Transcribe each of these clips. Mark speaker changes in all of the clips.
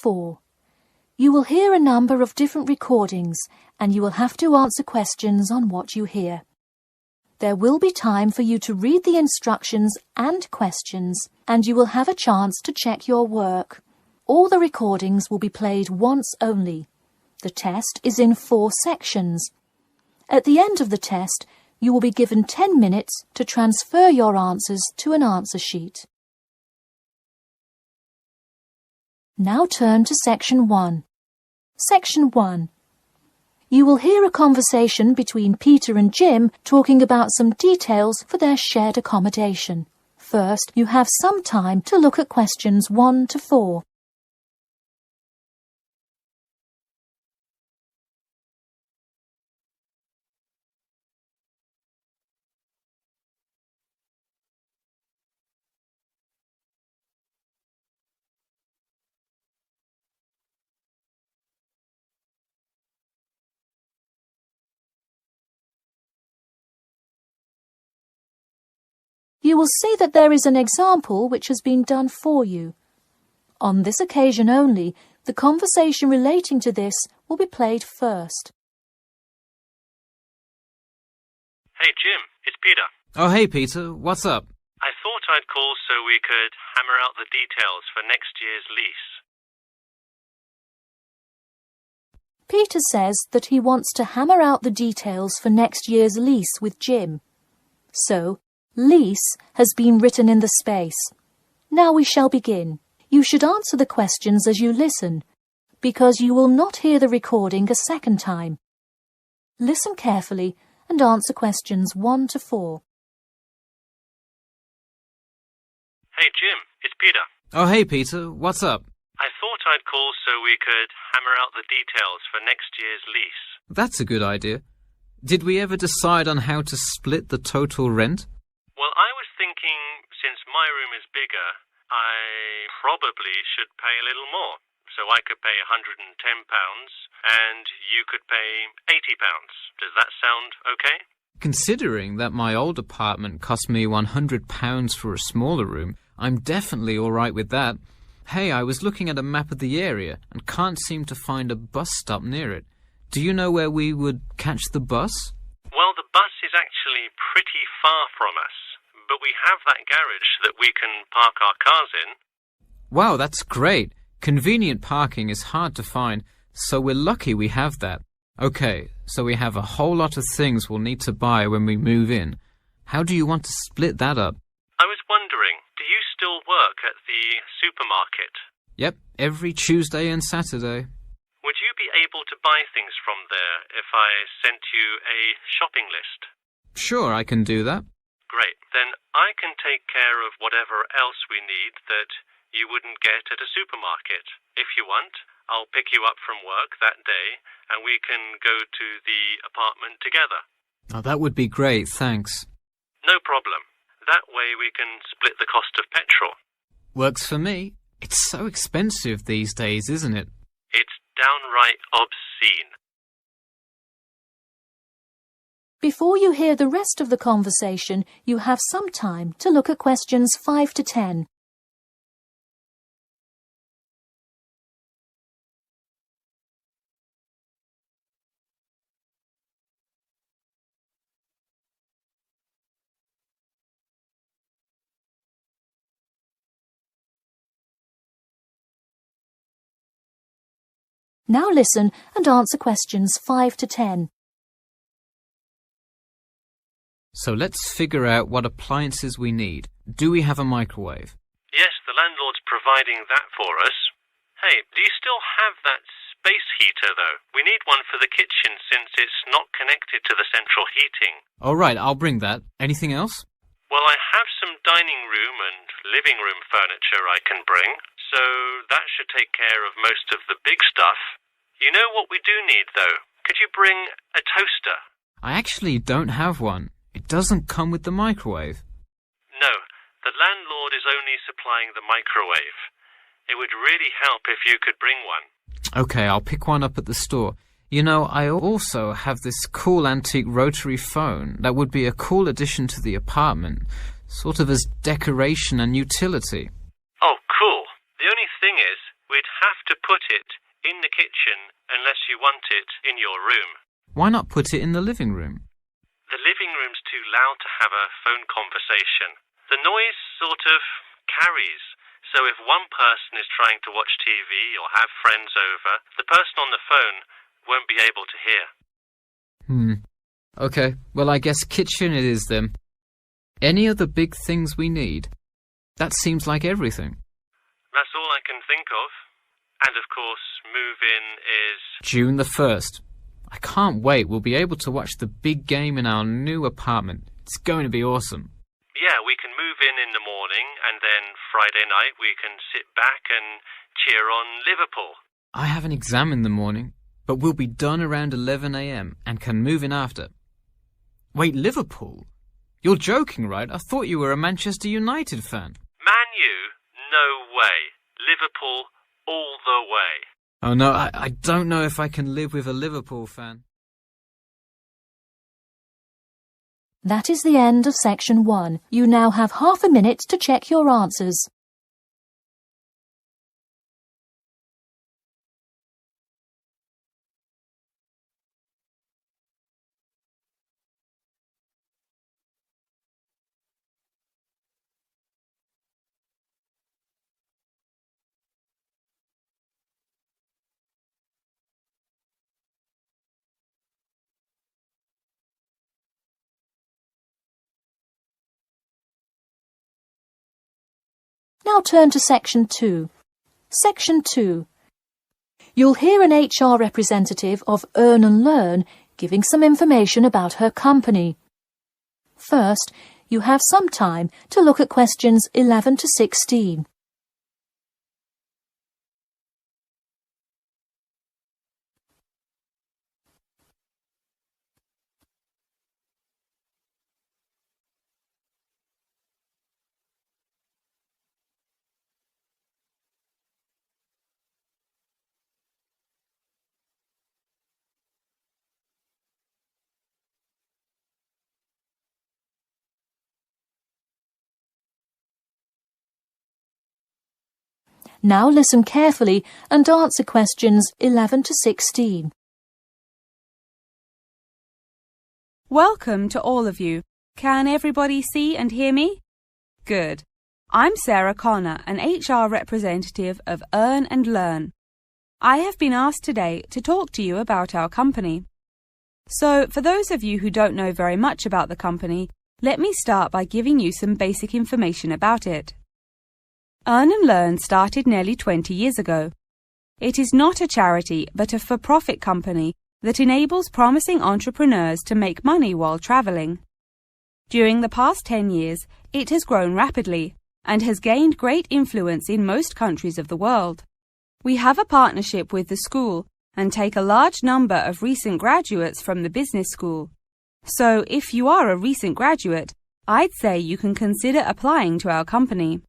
Speaker 1: 4. You will hear a number of different recordings and you will have to answer questions on what you hear. There will be time for you to read the instructions and questions, and you will have a chance to check your work. All the recordings will be played once only. The test is in 4 sections. At the end of the test, you will be given 10 minutes to transfer your answers to an answer sheet. Now turn to Section 1. Section 1. You will hear a conversation between Peter and Jim talking about some details for their shared accommodation. First, you have some time to look at questions 1 to 4. You will see that there is an example which has been done for you. On this occasion only, the conversation relating to this will be played first.
Speaker 2: Hey Jim, it's Peter.
Speaker 3: Oh hey Peter, what's up?
Speaker 2: I thought I'd call so we could hammer out the details for next year's lease.
Speaker 1: Peter says that he wants to hammer out the details for next year's lease with Jim. So, lease has been written in the space. Now we shall begin. You should answer the questions as you listen, because you will not hear the recording a second time. Listen carefully and answer questions 1 to 4.
Speaker 2: Hey Jim, it's Peter.
Speaker 3: Oh hey Peter, what's up?
Speaker 2: I thought I'd call so we could hammer out the details for next year's lease.
Speaker 3: That's a good idea. Did we ever decide on how to split the total rent?
Speaker 2: Well, I was thinking, since my room is bigger, I probably should pay a little more. So I could pay £110 and you could pay £80. Does that sound okay?
Speaker 3: Considering that my old apartment cost me £100 for a smaller room, I'm definitely all right with that. Hey, I was looking at a map of the area and can't seem to find a bus stop near it. Do you know where we would catch the bus?
Speaker 2: Well, the bus is actually pretty far from us, but we have that garage that we can park our cars in.
Speaker 3: Wow, that's great. Convenient parking is hard to find, so we're lucky we have that. Okay, so we have a whole lot of things we'll need to buy when we move in. How do you want to split that up?
Speaker 2: I was wondering, do you still work at the supermarket?
Speaker 3: Yep, every Tuesday and Saturday.
Speaker 2: Would you be able to buy things from there if I sent you a shopping list?
Speaker 3: Sure, I can do that.
Speaker 2: Great. Then I can take care of whatever else we need that you wouldn't get at a supermarket. If you want, I'll pick you up from work that day and we can go to the apartment together.
Speaker 3: Oh, that would be great, thanks.
Speaker 2: No problem. That way we can split the cost of petrol.
Speaker 3: Works for me. It's so expensive these days, isn't it?
Speaker 2: It's downright obscene.
Speaker 1: Before you hear the rest of the conversation, you have some time to look at questions 5 to 10. Now listen and answer questions 5 to 10.
Speaker 3: So let's figure out what appliances we need. Do we have a microwave?
Speaker 2: Yes, the landlord's providing that for us. Hey, do you still have that space heater, though? We need one for the kitchen since it's not connected to the central heating.
Speaker 3: All right, I'll bring that. Anything else?
Speaker 2: Well, I have some dining room and living room furniture I can bring, so that should take care of most of the big stuff. You know what we do need, though? Could you bring a toaster?
Speaker 3: I actually don't have one. It doesn't come with the microwave.
Speaker 2: No, the landlord is only supplying the microwave. It would really help if you could bring one.
Speaker 3: Okay, I'll pick one up at the store. You know, I also have this cool antique rotary phone that would be a cool addition to the apartment, sort of as decoration and utility.
Speaker 2: Oh, cool. The only thing is, we'd have to put in the kitchen unless you want it in your room.
Speaker 3: Why not put it in the living room?
Speaker 2: The living room's too loud to have a phone conversation. The noise sort of carries, so if one person is trying to watch TV or have friends over, the person on the phone won't be able to hear.
Speaker 3: Okay, well I guess kitchen it is then. Any other big things we need? That seems like everything.
Speaker 2: That's all I can think of. And of course, move-in is...
Speaker 3: June the 1st. I can't wait. We'll be able to watch the big game in our new apartment. It's going to be awesome.
Speaker 2: Yeah, we can move in the morning, and then Friday night we can sit back and cheer on Liverpool.
Speaker 3: I have an exam in the morning, but we'll be done around 11 a.m. and can move in after. Wait, Liverpool? You're joking, right? I thought you were a Manchester United fan.
Speaker 2: Man U? No way. Liverpool all the way.
Speaker 3: Oh no, I don't know if I can live with a Liverpool fan.
Speaker 1: That is the end of section 1. You now have half a minute to check your answers. Now turn to section 2. Section 2. You'll hear an HR representative of Earn and Learn giving some information about her company. First, you have some time to look at questions 11 to 16. Now listen carefully and answer questions 11 to 16.
Speaker 4: Welcome to all of you. Can everybody see and hear me? Good. I'm Sarah Connor, an HR representative of Earn and Learn. I have been asked today to talk to you about our company. So, for those of you who don't know very much about the company, let me start by giving you some basic information about it. Earn and Learn started nearly 20 years ago. It is not a charity, but a for-profit company that enables promising entrepreneurs to make money while traveling. During the past 10 years, it has grown rapidly and has gained great influence in most countries of the world. We have a partnership with the school and take a large number of recent graduates from the business school. So, if you are a recent graduate, I'd say you can consider applying to our company.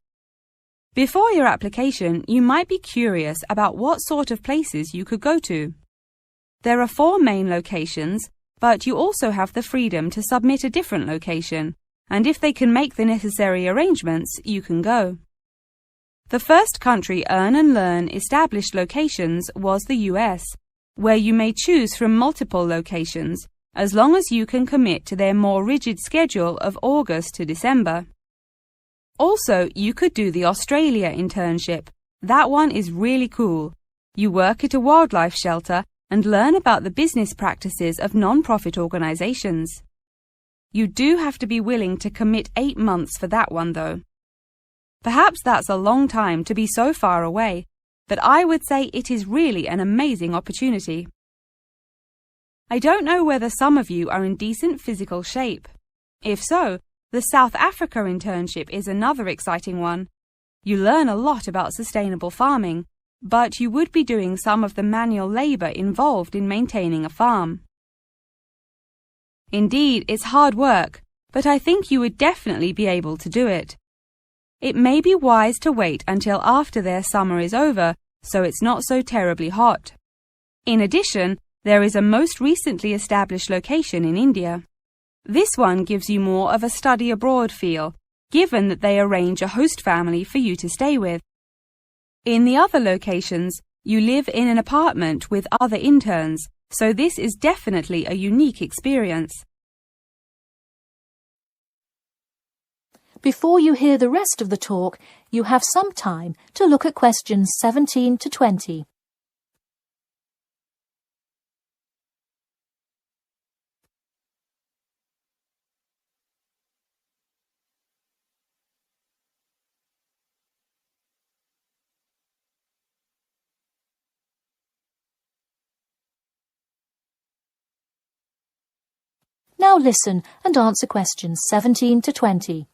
Speaker 4: Before your application, you might be curious about what sort of places you could go to. There are 4 main locations, but you also have the freedom to submit a different location, and if they can make the necessary arrangements, you can go. The first country Earn and Learn established locations was the US, where you may choose from multiple locations, as long as you can commit to their more rigid schedule of August to December. Also, you could do the Australia internship. That one is really cool. You work at a wildlife shelter and learn about the business practices of non-profit organizations. You do have to be willing to commit 8 months for that one, though. Perhaps that's a long time to be so far away, but I would say it is really an amazing opportunity. I don't know whether some of you are in decent physical shape. If so, the South Africa internship is another exciting one. You learn a lot about sustainable farming, but you would be doing some of the manual labor involved in maintaining a farm. Indeed, it's hard work, but I think you would definitely be able to do it. It may be wise to wait until after their summer is over, so it's not so terribly hot. In addition, there is a most recently established location in India. This one gives you more of a study abroad feel, given that they arrange a host family for you to stay with. In the other locations, You live in an apartment with other interns, so this is definitely a unique experience.
Speaker 1: Before you hear the rest of the talk, you have some time to look at questions 17 to 20. Now listen and answer questions 17 to 20.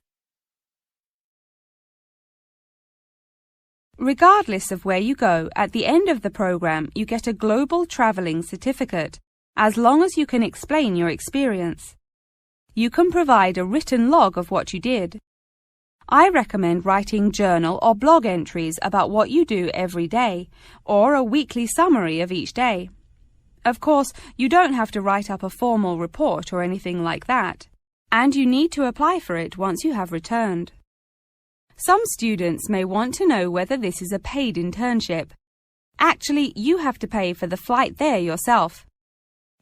Speaker 4: Regardless of where you go, at the end of the program you get a global travelling certificate, as long as you can explain your experience. You can provide a written log of what you did. I recommend writing journal or blog entries about what you do every day, or a weekly summary of each day. Of course, you don't have to write up a formal report or anything like that, and you need to apply for it once you have returned. Some students may want to know whether this is a paid internship. Actually, you have to pay for the flight there yourself.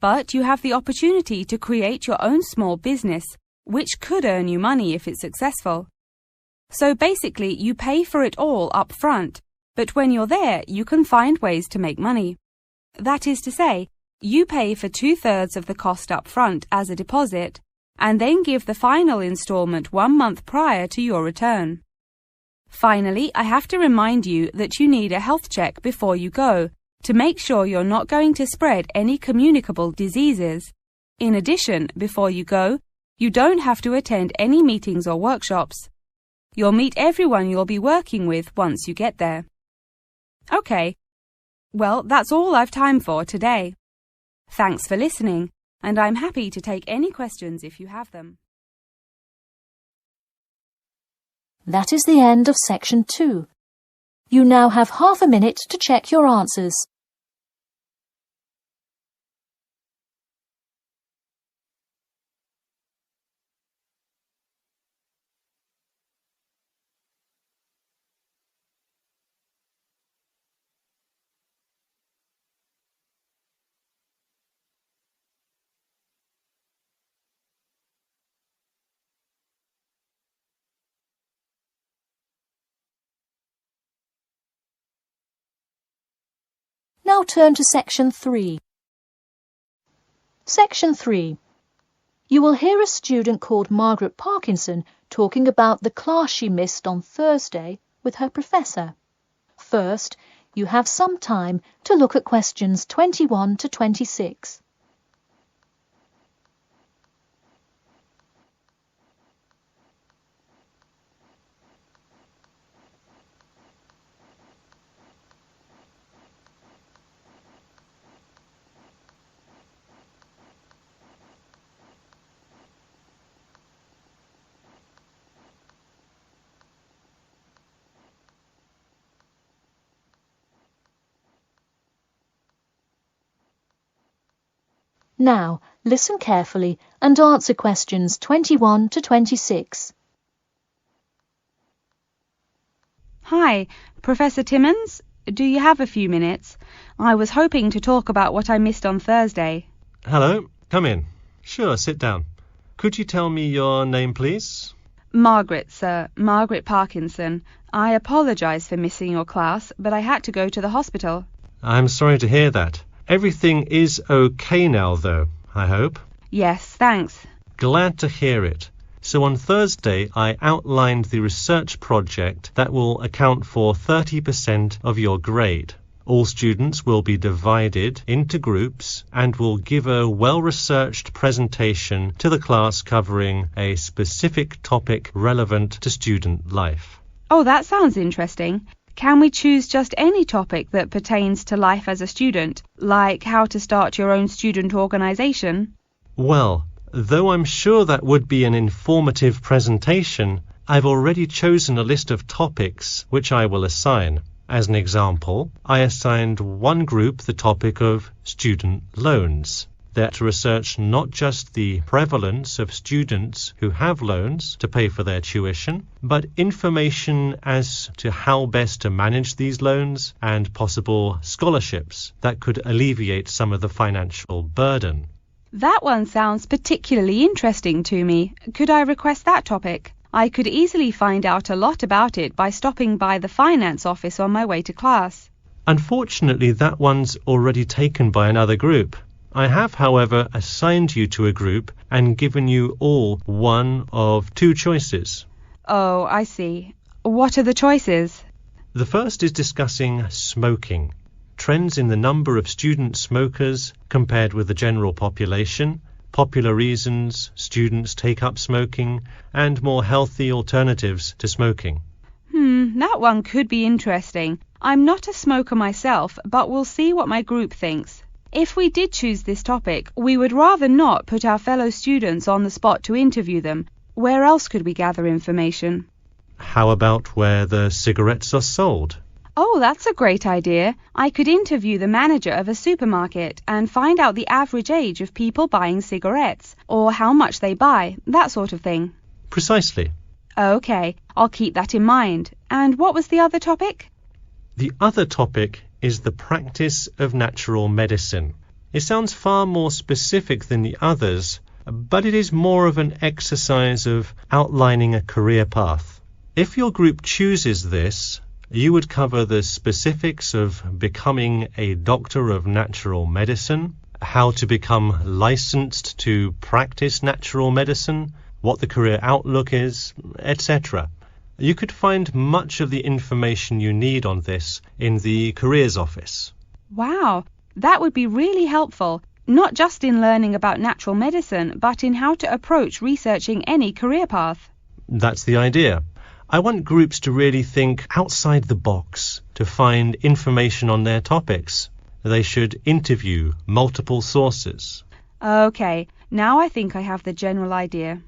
Speaker 4: But you have the opportunity to create your own small business, which could earn you money if it's successful. So basically, you pay for it all up front, but when you're there, you can find ways to make money. That is to say, you pay for 2/3 of the cost up front as a deposit, and then give the final installment 1 month prior to your return. Finally, I have to remind you that you need a health check before you go, to make sure you're not going to spread any communicable diseases. In addition, before you go, you don't have to attend any meetings or workshops. You'll meet everyone you'll be working with once you get there. Okay. Well, that's all I've time for today. Thanks for listening, and I'm happy to take any questions if you have them.
Speaker 1: That is the end of section 2. You now have half a minute to check your answers. Now turn to section 3. Section 3. You will hear a student called Margaret Parkinson talking about the class she missed on Thursday with her professor. First, you have some time to look at questions 21 to 26. Now, listen carefully and answer questions 21 to 26.
Speaker 4: Hi, Professor Timmons. Do you have a few minutes? I was hoping to talk about what I missed on Thursday.
Speaker 5: Hello, come in. Sure, sit down. Could you tell me your name, please?
Speaker 4: Margaret, sir. Margaret Parkinson. I apologise for missing your class, but I had to go to the hospital.
Speaker 5: I'm sorry to hear that. Everything is okay now, though, I hope.
Speaker 4: Yes, thanks.
Speaker 5: Glad to hear it. So on Thursday, I outlined the research project that will account for 30% of your grade. All students will be divided into groups and will give a well-researched presentation to the class covering a specific topic relevant to student life.
Speaker 4: Oh, that sounds interesting. Can we choose just any topic that pertains to life as a student, like how to start your own student organisation?
Speaker 5: Well, though I'm sure that would be an informative presentation, I've already chosen a list of topics which I will assign. As an example, I assigned one group the topic of student loans. They're to research not just the prevalence of students who have loans to pay for their tuition, but information as to how best to manage these loans and possible scholarships that could alleviate some of the financial burden.
Speaker 4: That one sounds particularly interesting to me. Could I request that topic? I could easily find out a lot about it by stopping by the finance office on my way to class.
Speaker 5: Unfortunately, that one's already taken by another group. I have, however, assigned you to a group and given you all one of two choices.
Speaker 4: Oh, I see. What are the choices?
Speaker 5: The first is discussing smoking, trends in the number of student smokers compared with the general population, popular reasons students take up smoking, and more healthy alternatives to smoking.
Speaker 4: That one could be interesting. I'm not a smoker myself, but we'll see what my group thinks. If we did choose this topic, we would rather not put our fellow students on the spot to interview them. Where else could we gather information?
Speaker 5: How about where the cigarettes are sold?
Speaker 4: Oh, that's a great idea. I could interview the manager of a supermarket and find out the average age of people buying cigarettes, or how much they buy, that sort of thing.
Speaker 5: Precisely.
Speaker 4: Okay, I'll keep that in mind. And what was the other topic?
Speaker 5: The other topic is the practice of natural medicine. It sounds far more specific than the others, but it is more of an exercise of outlining a career path. If your group chooses this, you would cover the specifics of becoming a doctor of natural medicine, how to become licensed to practice natural medicine, what the career outlook is, etc. You could find much of the information you need on this in the careers office.
Speaker 4: Wow, that would be really helpful, not just in learning about natural medicine, but in how to approach researching any career path.
Speaker 5: That's the idea. I want groups to really think outside the box to find information on their topics. They should interview multiple sources.
Speaker 4: Okay, now I think I have the general idea.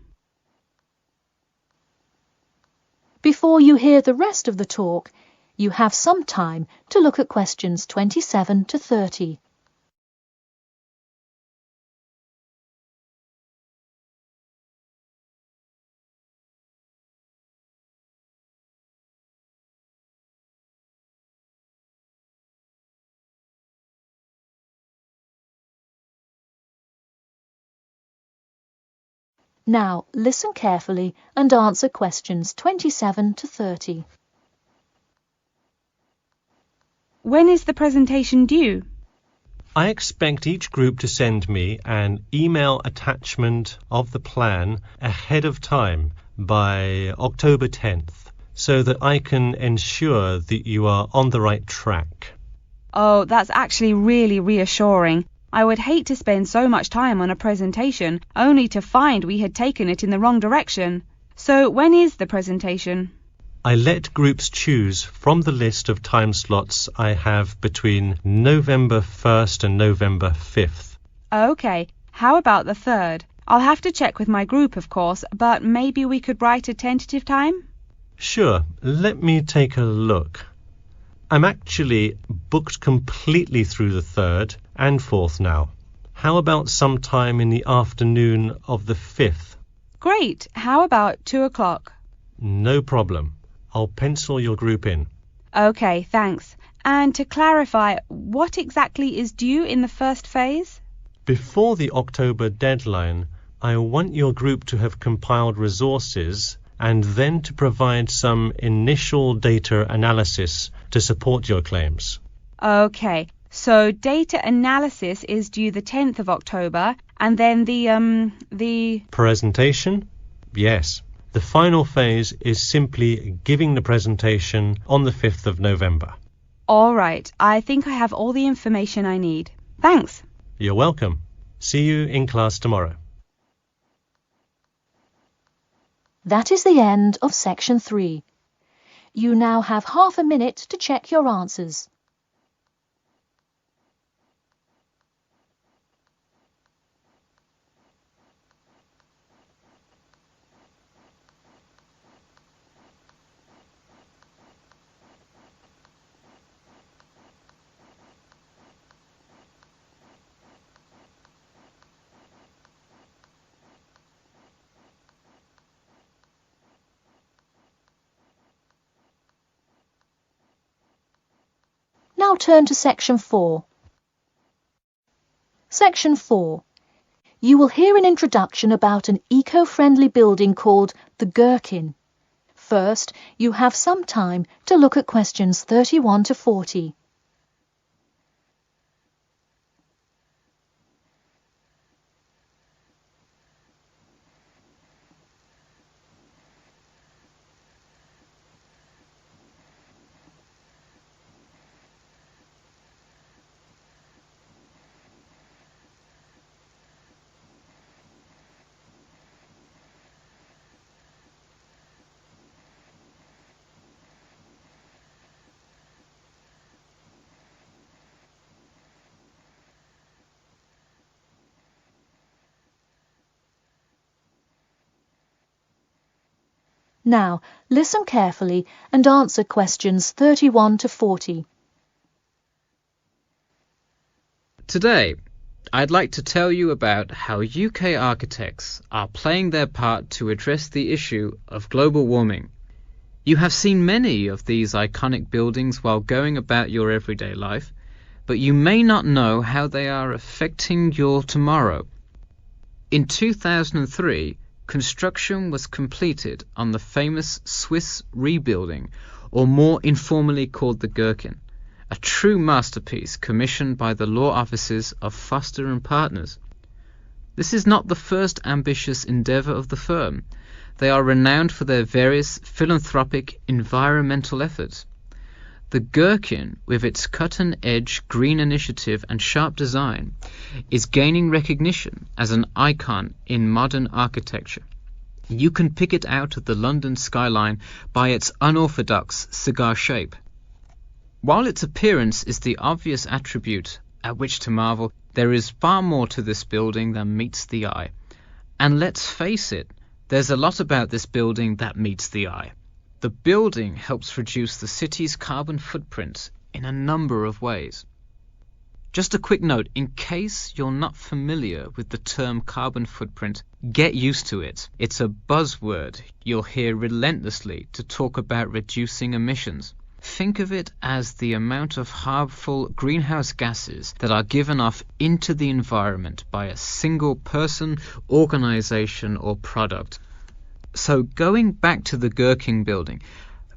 Speaker 1: Before you hear the rest of the talk, you have some time to look at questions 27 to 30. Now, listen carefully and answer questions 27 to 30.
Speaker 4: When is the presentation due?
Speaker 5: I expect each group to send me an email attachment of the plan ahead of time by October 10th, so that I can ensure that you are on the right track.
Speaker 4: Oh, that's actually really reassuring. I would hate to spend so much time on a presentation only to find we had taken it in the wrong direction. So when is the presentation?
Speaker 5: I let groups choose from the list of time slots I have between November 1st and November 5th.
Speaker 4: Okay, how about the 3rd? I'll have to check with my group, of course, but maybe we could write a tentative time?
Speaker 5: Sure, let me take a look. I'm actually booked completely through the 3rd and 4th now. How about sometime in the afternoon of the 5th?
Speaker 4: Great. How about 2 o'clock?
Speaker 5: No problem. I'll pencil your group in.
Speaker 4: Okay, thanks. And to clarify, what exactly is due in the first phase?
Speaker 5: Before the October deadline, I want your group to have compiled resources and then to provide some initial data analysis to support your claims.
Speaker 4: Okay, so data analysis is due the 10th of October, and then the
Speaker 5: Presentation? Yes. The final phase is simply giving the presentation on the 5th of November.
Speaker 4: All right, I think I have all the information I need. Thanks.
Speaker 5: You're welcome. See you in class tomorrow.
Speaker 1: That is the end of section 3. You now have half a minute to check your answers. now turn to Section 4. Section 4. You will hear an introduction about an eco-friendly building called the Gherkin. First, you have some time to look at questions 31 to 40. Now, listen carefully and answer questions 31 to 40.
Speaker 3: Today, I'd like to tell you about how UK architects are playing their part to address the issue of global warming. You have seen many of these iconic buildings while going about your everyday life, but you may not know how they are affecting your tomorrow. In 2003, construction was completed on the famous Swiss rebuilding, or more informally called the Gherkin, a true masterpiece commissioned by the law offices of Foster and Partners. This is not the first ambitious endeavour of the firm. They are renowned for their various philanthropic environmental efforts. The Gherkin, with its cut-and-edge green initiative and sharp design, is gaining recognition as an icon in modern architecture. You can pick it out of the London skyline by its unorthodox cigar shape. While its appearance is the obvious attribute at which to marvel, there is far more to this building than meets the eye. And let's face it, there's a lot about this building that meets the eye. The building helps reduce the city's carbon footprint in a number of ways. Just a quick note, in case you're not familiar with the term carbon footprint, get used to it. It's a buzzword you'll hear relentlessly to talk about reducing emissions. Think of it as the amount of harmful greenhouse gases that are given off into the environment by a single person, organization, or product. So going back to the Gherkin building,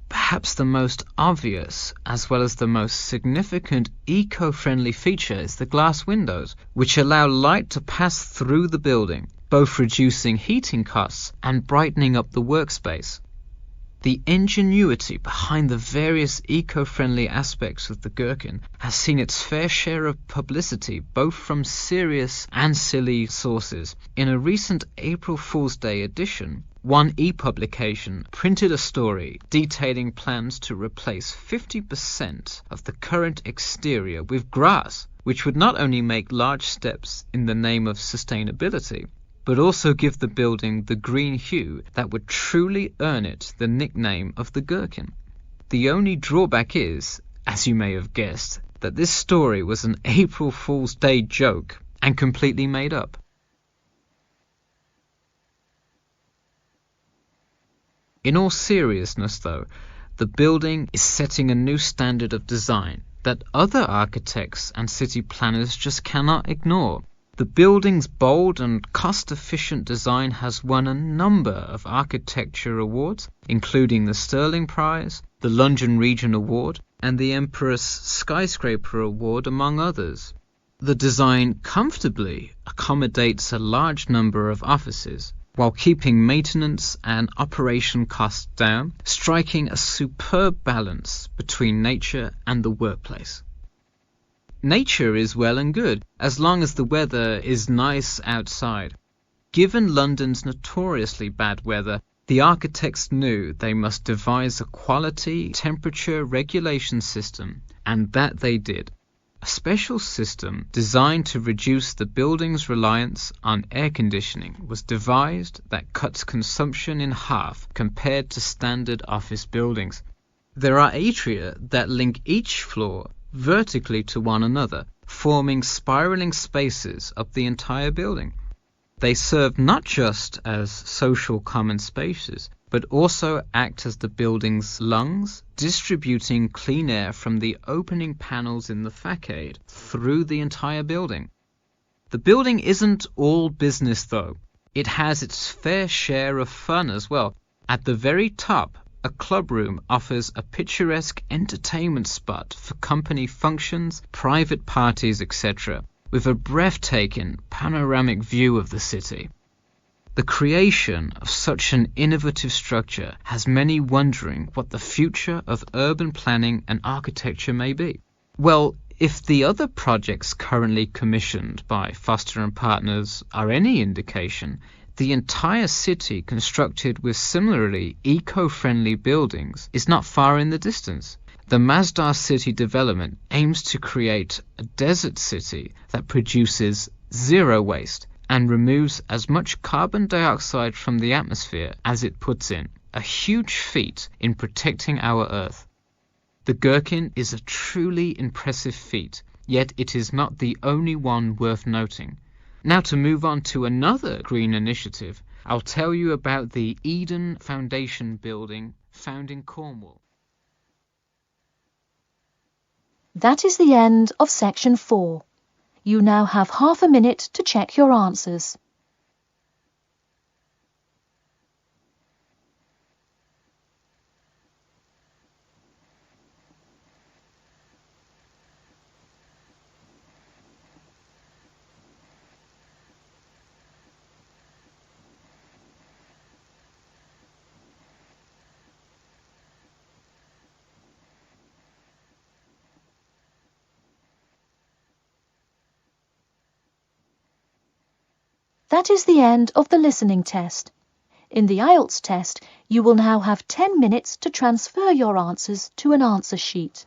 Speaker 3: perhaps the most obvious as well as the most significant eco-friendly feature is the glass windows, which allow light to pass through the building, both reducing heating costs and brightening up the workspace. The ingenuity behind the various eco-friendly aspects of the Gherkin has seen its fair share of publicity, both from serious and silly sources. In a recent April Fool's Day edition, One e-publication printed a story detailing plans to replace 50% of the current exterior with grass, which would not only make large steps in the name of sustainability, but also give the building the green hue that would truly earn it the nickname of the Gherkin. The only drawback is, as you may have guessed, that this story was an April Fool's Day joke and completely made up. In all seriousness, though, the building is setting a new standard of design that other architects and city planners just cannot ignore. The building's bold and cost-efficient design has won a number of architecture awards, including the Stirling Prize, the London Region Award, and the Empress Skyscraper Award, among others. The design comfortably accommodates a large number of offices, while keeping maintenance and operation costs down, striking a superb balance between nature and the workplace. Nature is well and good, as long as the weather is nice outside. Given London's notoriously bad weather, the architects knew they must devise a quality temperature regulation system, and that they did. A special system designed to reduce the building's reliance on air conditioning was devised that cuts consumption in half compared to standard office buildings. There are atria that link each floor vertically to one another, forming spiraling spaces up the entire building. They serve not just as social common spaces, but also act as the building's lungs, distributing clean air from the opening panels in the facade through the entire building. The building isn't all business though. It has its fair share of fun as well. At the very top, a club room offers a picturesque entertainment spot for company functions, private parties, etc., with a breathtaking panoramic view of the city. The creation of such an innovative structure has many wondering what the future of urban planning and architecture may be. Well, if the other projects currently commissioned by Foster & Partners are any indication, the entire city constructed with similarly eco-friendly buildings is not far in the distance. The Masdar city development aims to create a desert city that produces zero waste and removes as much carbon dioxide from the atmosphere as it puts in, a huge feat in protecting our Earth. The Gherkin is a truly impressive feat, yet it is not the only one worth noting. Now to move on to another green initiative, I'll tell you about the Eden Foundation building found in Cornwall.
Speaker 1: That is the end of section 4. You now have half a minute to check your answers. That is the end of the listening test. In the IELTS test, you will now have 10 minutes to transfer your answers to an answer sheet.